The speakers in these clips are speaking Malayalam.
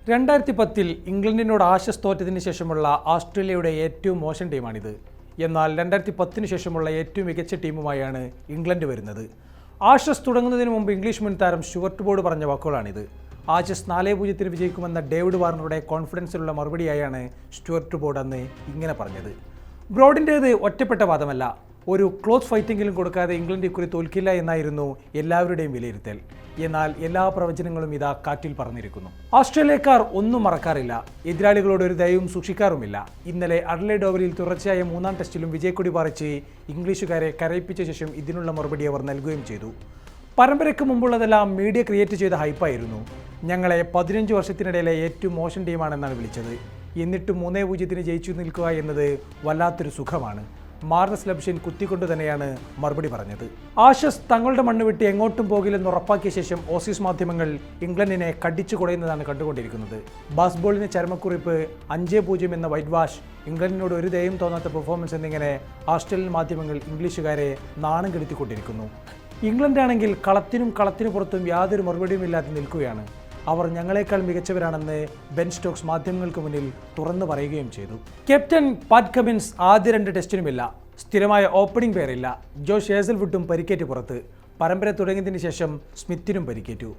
2010 ഇംഗ്ലണ്ടിനോട് ആഷസ് തോറ്റതിന് ശേഷമുള്ള ഓസ്ട്രേലിയയുടെ ഏറ്റവും മോശം ടീമാണിത്. എന്നാൽ 2010 ശേഷമുള്ള ഏറ്റവും മികച്ച ടീമുമായാണ് ഇംഗ്ലണ്ട് വരുന്നത്. ആഷസ് തുടങ്ങുന്നതിന് മുമ്പ് ഇംഗ്ലീഷ് മുൻ താരം സ്റ്റുവർട്ട് ബോർഡ് പറഞ്ഞ വാക്കുകളാണിത്. ആഷസ് 4-0 വിജയിക്കുമെന്ന ഡേവിഡ് വാർണറുടെ കോൺഫിഡൻസിലുള്ള മറുപടിയായാണ് സ്റ്റുവർട്ട് ബോർഡ് അന്ന് ഇങ്ങനെ പറഞ്ഞത്. ബ്രോഡിൻ്റേത് ഒറ്റപ്പെട്ട വാദമല്ല, ഒരു ക്ലോസ് ഫൈറ്റെങ്കിലും കൊടുക്കാതെ ഇംഗ്ലണ്ട് ഇക്കുറി തോൽക്കില്ല എന്നായിരുന്നു എല്ലാവരുടെയും വിലയിരുത്തൽ. എന്നാൽ എല്ലാ പ്രവചനങ്ങളും ഇതാ കാറ്റിൽ പറന്നിരിക്കുന്നു. ഓസ്ട്രേലിയക്കാർ ഒന്നും മറക്കാറില്ല, എതിരാളികളോട് ഒരു ദയവും സൂക്ഷിക്കാറുമില്ല. ഇന്നലെ അഡ്ലേഡ് ഓവലിൽ തുടർച്ചയായ 3-ാം ടെസ്റ്റിലും വിജയക്കൊടി പാറിച്ച് ഇംഗ്ലീഷുകാരെ കരയിപ്പിച്ച ശേഷം ഇതിനുള്ള മറുപടി അവർ നൽകുകയും ചെയ്തു. പരമ്പരയ്ക്ക് മുമ്പുള്ളതെല്ലാം മീഡിയ ക്രിയേറ്റ് ചെയ്ത ഹൈപ്പായിരുന്നു. ഞങ്ങളെ 15 വർഷത്തിനിടയിലെ ഏറ്റവും മോശം ടീമാണെന്നാണ് വിളിച്ചത്. എന്നിട്ടും 3-0 ജയിച്ചു നിൽക്കുക എന്നത് വല്ലാത്തൊരു സുഖമാണ്. മാർണസ് ലബ്ഷൻ കുത്തിക്കൊണ്ട് തന്നെയാണ് മറുപടി പറഞ്ഞത്. ആഷസ് തങ്ങളുടെ മണ്ണ് വിട്ട് എങ്ങോട്ടും പോകില്ലെന്ന് ഉറപ്പാക്കിയ ശേഷം ഓസീസ് മാധ്യമങ്ങൾ ഇംഗ്ലണ്ടിനെ കടിച്ചു കുടയുന്നതാണ് കണ്ടുകൊണ്ടിരിക്കുന്നത്. ബാസ്ബോളിന് ചരമക്കുറിപ്പ്, 5-0 എന്ന വൈറ്റ് വാഷ്, ഇംഗ്ലണ്ടിനോട് ഒരു ദയവും തോന്നാത്ത പെർഫോമൻസ് എന്നിങ്ങനെ ഓസ്ട്രേലിയൻ മാധ്യമങ്ങൾ ഇംഗ്ലീഷുകാരെ നാണം കെടുത്തിക്കൊണ്ടിരിക്കുന്നു. ഇംഗ്ലണ്ടാണെങ്കിൽ കളത്തിനു പുറത്തും യാതൊരു മറുപടിയുമില്ലാതെ നിൽക്കുകയാണ്. അവർ ഞങ്ങളെക്കാൾ മികച്ചവരാണെന്ന് ബെൻ സ്റ്റോക്സ് മാധ്യമങ്ങൾക്ക് മുന്നിൽ തുറന്നു പറയുകയും ചെയ്തു. ക്യാപ്റ്റൻ പാറ്റ് കമിൻസ് ആദ്യ 2 ടെസ്റ്റിനുമില്ല. സ്ഥിരമായ ഓപ്പണിംഗ് പേരില്ല. ജോഷ് ഹേസൽവുഡും പരിക്കേറ്റ് പുറത്ത്. പരമ്പര തുടങ്ങിയതിന് ശേഷം സ്മിത്തിനും പരിക്കേറ്റു.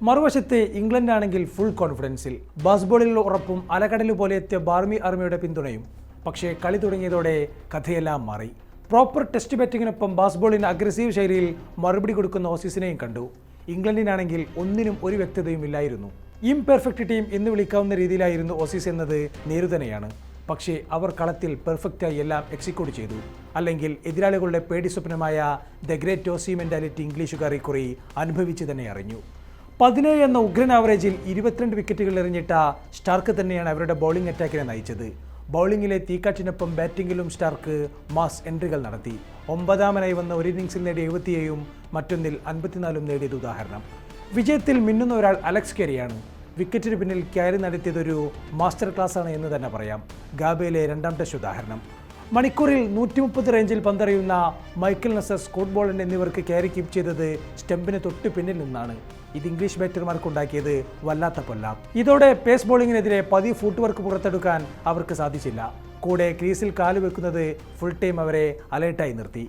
മറുവശത്ത് ഇംഗ്ലണ്ടാണെങ്കിൽ ഫുൾ കോൺഫിഡൻസിൽ. ബാസ്ബോളിൽ ഉറപ്പും അലകടല് പോലെ എത്തിയ ബാർമി ആർമിയുടെ പിന്തുണയും. പക്ഷേ കളി തുടങ്ങിയതോടെ കഥയെല്ലാം മാറി. പ്രോപ്പർ ടെസ്റ്റ് ബാറ്റിങ്ങിനൊപ്പം ബാസ്ബോളിന് അഗ്രസീവ് ശൈലിയിൽ മറുപടി കൊടുക്കുന്ന ഓസീസിനെയും കണ്ടു. ഇംഗ്ലണ്ടിനാണെങ്കിൽ ഒന്നിനും ഒരു വ്യക്തതയും ഇല്ലായിരുന്നു. ഇംപെർഫെക്റ്റ് ടീം എന്ന് വിളിക്കാവുന്ന രീതിയിലായിരുന്നു ഓസീസ് എന്നത് നേരുതന്നെയാണ്. പക്ഷേ അവർ കളത്തിൽ പെർഫെക്റ്റായി എല്ലാം എക്സിക്യൂട്ട് ചെയ്തു. അല്ലെങ്കിൽ എതിരാളികളുടെ പേടി സ്വപ്നമായ ദ ഗ്രേറ്റ് ഓസി മെന്റാലിറ്റി ഇംഗ്ലീഷുകാർ ഇക്കുറി അനുഭവിച്ച് തന്നെ അറിഞ്ഞു. 17 എന്ന ഉഗ്രൻ ആവറേജിൽ 22 വിക്കറ്റുകൾ എറിഞ്ഞിട്ട സ്റ്റാർക്ക് തന്നെയാണ് അവരുടെ ബൗളിംഗ് അറ്റാക്കിനെ നയിച്ചത്. ബൗളിങ്ങിലെ തീക്കാറ്റിനൊപ്പം ബാറ്റിംഗിലും സ്റ്റാർക്ക് മാസ് എൻട്രികൾ നടത്തി. 9ാമനായി വന്ന ഒരു ഇന്നിംഗ്സിൽ നേടിയ 77-ഉം മറ്റൊന്നിൽ 54-ഉം നേടിയത് ഉദാഹരണം. വിജയത്തിൽ മിന്നുന്ന ഒരാൾ അലക്സ് കാരിയാണ്. വിക്കറ്റിന് പിന്നിൽ ക്യാരി നടത്തിയതൊരു മാസ്റ്റർ ക്ലാസ്സാണ് എന്ന് തന്നെ പറയാം. ഗാബയിലെ 2ാം ടെസ്റ്റ് ഉദാഹരണം. മണിക്കൂറിൽ 130 റേഞ്ചിൽ പന്തറിയുന്ന മൈക്കൽ നസർ, സ്കോട്ട് ബോളൻ എന്നിവർക്ക് ക്യാരി കീപ്പ് ചെയ്തത് സ്റ്റംപിന് തൊട്ട് പിന്നിൽ നിന്നാണ്. ഇത് ഇംഗ്ലീഷ് ബാറ്റർമാർക്കുണ്ടാക്കിയത് വല്ലാത്ത കൊല്ലാം. ഇതോടെ പേസ് ബോളിങ്ങിനെതിരെ പതിവ് ഫുട് വർക്ക് പുറത്തെടുക്കാൻ അവർക്ക് സാധിച്ചില്ല. കൂടെ ക്രീസിൽ കാലുവെക്കുന്നത് ഫുൾ ടൈം അവരെ അലേർട്ടായി നിർത്തി.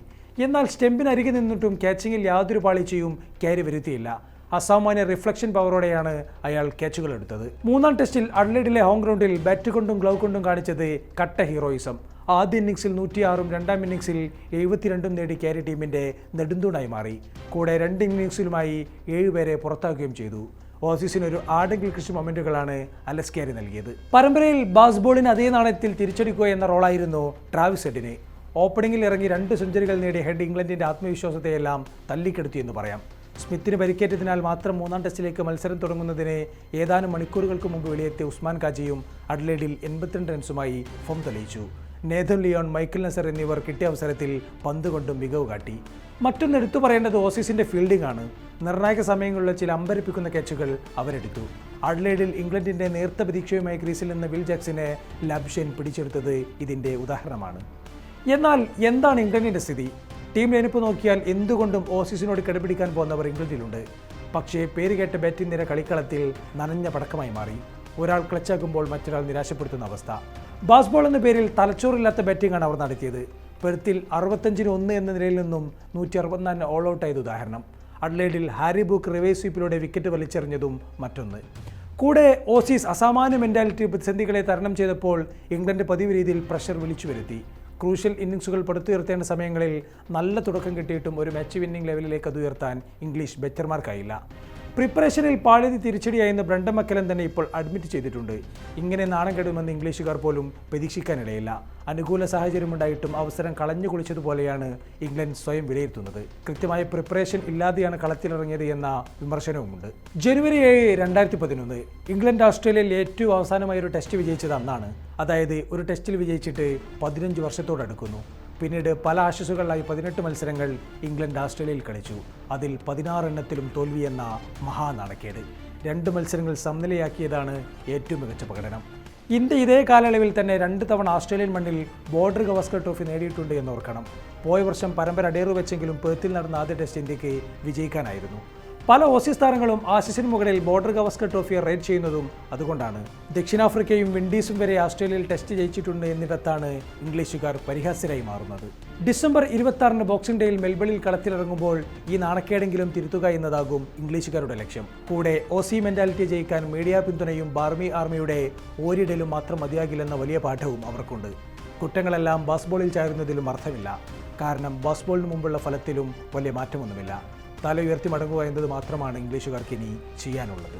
എന്നാൽ സ്റ്റെമ്പിനരികെ നിന്നിട്ടും ക്യാച്ചിങ്ങിൽ യാതൊരു പാളിച്ചയും ക്യാരി വരുത്തിയില്ല. അസാമാന്യ റിഫ്ലക്ഷൻ പവറോടെയാണ് അയാൾ ക്യാച്ചുകൾ എടുത്തത്. 3ാം ടെസ്റ്റിൽ അഡ്ലേഡിലെ ഹോം ഗ്രൗണ്ടിൽ ബാറ്റ് കൊണ്ടും ഗ്ലൗ കൊണ്ടും കാണിച്ചത് കട്ട ഹീറോയിസം. ആദ്യ ഇന്നിംഗ്സിൽ 106-ഉം 2ാം ഇന്നിംഗ്സിൽ 72-ഉം നേടി ക്യാരി ടീമിന്റെ നെടുന്തൂണായി മാറി. കൂടെ 2 ഇന്നിംഗ്സിലുമായി 7 പേരെ പുറത്താക്കുകയും ചെയ്തു. ഓസീസിനൊരു ആടെങ്കിൽ കൃഷി മൊമെന്റുകളാണ് അലക്സ് കാരി നൽകിയത്. പരമ്പരയിൽ ബാസ്ബോളിന് അതേ നാണയത്തിൽ തിരിച്ചടിക്കുക എന്ന റോളായിരുന്നു ട്രാവിസ് ഹെഡിന്. ഓപ്പണിംഗിൽ ഇറങ്ങി 2 സെഞ്ചുറികൾ നേടിയ ഹെഡ് ഇംഗ്ലണ്ടിന്റെ ആത്മവിശ്വാസത്തെയെല്ലാം തല്ലിക്കെടുത്തിയെന്ന് പറയാം. സ്മിത്തിന് പരിക്കേറ്റതിനാൽ മാത്രം 3ാം ടെസ്റ്റിലേക്ക് മത്സരം തുടങ്ങുന്നതിന് ഏതാനും മണിക്കൂറുകൾക്ക് മുമ്പ് വെളിയെത്തിയ ഉസ്മാൻ കാജിയും അഡ്ലേഡിൽ 82 റൺസുമായി ഫോം തെളിയിച്ചു. നേഥൻ ലിയോൺ, മൈക്കൽ നസർ എന്നിവർ കിട്ടിയ അവസരത്തിൽ പന്ത് കൊണ്ടും മികവ് കാട്ടി. മറ്റൊന്ന് എടുത്തു പറയേണ്ടത് ഓസീസിന്റെ ഫീൽഡിംഗ് ആണ്. നിർണായക സമയങ്ങളിലെ ചില അമ്പരപ്പിക്കുന്ന ക്യാച്ചുകൾ അവരെടുത്തു. അഡ്ലേഡിൽ ഇംഗ്ലണ്ടിന്റെ നേർത്ത പ്രതീക്ഷയുമായി ക്രീസിൽ നിന്ന് വിൽ ജാക്സിനെ ലബ്ഷൻ പിടിച്ചെടുത്തത് ഇതിന്റെ ഉദാഹരണമാണ്. എന്നാൽ എന്താണ് ഇംഗ്ലണ്ടിന്റെ സ്ഥിതി? ടീം ലൈനപ്പ് നോക്കിയാൽ എന്തുകൊണ്ടും ഓസീസിനോട് കിടപിടിക്കാൻ പോകുന്നവർ ഇംഗ്ലണ്ടിലുണ്ട്. പക്ഷേ പേരുകേട്ട ബാറ്റിംഗ് നിര കളിക്കളത്തിൽ നനഞ്ഞ പടക്കമായി മാറി. ഒരാൾ ക്ലച്ചാക്കുമ്പോൾ മറ്റൊരാൾ നിരാശപ്പെടുത്തുന്ന അവസ്ഥ. ബാസ്ബോൾ എന്ന പേരിൽ തലച്ചോറില്ലാത്ത ബാറ്റിംഗാണ് അവർ നടത്തിയത്. പെർത്തിൽ 65-1 എന്ന നിലയിൽ നിന്നും 164 ഓൾ ഔട്ടായത് ഉദാഹരണം. അഡ്ലേഡിൽ ഹാരി ബ്രൂക്ക് റിവേഴ്സ് സ്വീപ്പിലൂടെ വിക്കറ്റ് വലിച്ചെറിഞ്ഞതും മറ്റൊന്ന്. കൂടെ ഓസീസ് അസാമാന്യ മെന്റാലിറ്റി പ്രതിസന്ധികളെ തരണം ചെയ്തപ്പോൾ ഇംഗ്ലണ്ട് പതിവ് രീതിയിൽ പ്രഷർ വിളിച്ചു വരുത്തി. ക്രൂഷ്യൽ ഇന്നിംഗ്സുകൾ പടുത്തുയർത്തേണ്ട സമയങ്ങളിൽ നല്ല തുടക്കം കിട്ടിയിട്ടും ഒരു മാച്ച് വിന്നിംഗ് ലെവലിലേക്ക് അത് ഉയർത്താൻ ഇംഗ്ലീഷ് ബാറ്റർമാർക്കായില്ല. പ്രിപ്പറേഷനിൽ പാളിയത് തിരിച്ചടിയായെന്ന് ബ്രണ്ടൻ മക്കലൻ തന്നെ ഇപ്പോൾ അഡ്മിറ്റ് ചെയ്തിട്ടുണ്ട്. ഇങ്ങനെ നാണം കെടുമെന്ന് ഇംഗ്ലീഷുകാർ പോലും പ്രതീക്ഷിക്കാനിടയില്ല. അനുകൂല സാഹചര്യമുണ്ടായിട്ടും അവസരം കളഞ്ഞു കുളിച്ചതുപോലെയാണ് ഇംഗ്ലണ്ട് സ്വയം വിലയിരുത്തുന്നത്. കൃത്യമായ പ്രിപ്പറേഷൻ ഇല്ലാതെയാണ് കളത്തിലിറങ്ങിയത് എന്ന വിമർശനവുമുണ്ട്. ജനുവരി 7, 2011 ഇംഗ്ലണ്ട് ഓസ്ട്രേലിയയിൽ ഏറ്റവും അവസാനമായി ഒരു ടെസ്റ്റ് വിജയിച്ചത് അന്നാണ്. അതായത് ഒരു ടെസ്റ്റിൽ വിജയിച്ചിട്ട് 15 വർഷത്തോടടുക്കുന്നു. പിന്നീട് പല ആശസ്സുകളിലായി 18 മത്സരങ്ങൾ ഇംഗ്ലണ്ട് ഓസ്ട്രേലിയയിൽ കളിച്ചു. അതിൽ 16 എണ്ണത്തിലും തോൽവി എന്ന മഹാനാണക്കേട്. 2 മത്സരങ്ങൾ സമനിലയാക്കിയതാണ് ഏറ്റവും മികച്ച പ്രകടനം. ഇന്ത്യ ഇതേ കാലയളവിൽ തന്നെ 2 തവണ ഓസ്ട്രേലിയൻ മണ്ണിൽ ബോർഡർ ഗവാസ്കർ ട്രോഫി നേടിയിട്ടുണ്ട് എന്നോർക്കണം. പോയ വർഷം പരമ്പര അടേറു വെച്ചെങ്കിലും പെർത്തിൽ നടന്ന ആദ്യ ടെസ്റ്റ് ഇന്ത്യക്ക് വിജയിക്കാനായിരുന്നു. പല ഓസീസ് താരങ്ങളും ആശിസിന് മുകളിൽ ബോർഡർ ഗവാസ്കർ ട്രോഫിയെ റേറ്റ് ചെയ്യുന്നതും അതുകൊണ്ടാണ്. ദക്ഷിണാഫ്രിക്കയും വിൻഡീസും വരെ ഓസ്ട്രേലിയയിൽ ടെസ്റ്റ് ജയിച്ചിട്ടുണ്ട് എന്നിടത്താണ് ഇംഗ്ലീഷുകാർ പരിഹാസ്യരായി മാറുന്നത്. ഡിസംബർ 26 ബോക്സിംഗ് ഡേയിൽ മെൽബണിൽ കളത്തിലിറങ്ങുമ്പോൾ ഈ നാണക്കേടെങ്കിലും തിരുത്തുക എന്നതാകും ഇംഗ്ലീഷുകാരുടെ ലക്ഷ്യം. കൂടെ ഓസി മെന്റാലിറ്റി ജയിക്കാൻ മീഡിയ പിന്തുണയും ബാർമി ആർമിയുടെ ഓരിടലും മാത്രം മതിയാകില്ലെന്ന വലിയ പാഠവും അവർക്കുണ്ട്. കുറ്റങ്ങളെല്ലാം ബാസ്ബോളിൽ ചാരുന്നതിലും അർത്ഥമില്ല. കാരണം ബാസ്ബോളിന് മുമ്പുള്ള ഫലത്തിലും വലിയ മാറ്റമൊന്നുമില്ല. തല ഉയർത്തി മടങ്ങുക എന്നത് മാത്രമാണ് ഇംഗ്ലീഷുകാർക്ക് ഇനി ചെയ്യാനുള്ളത്.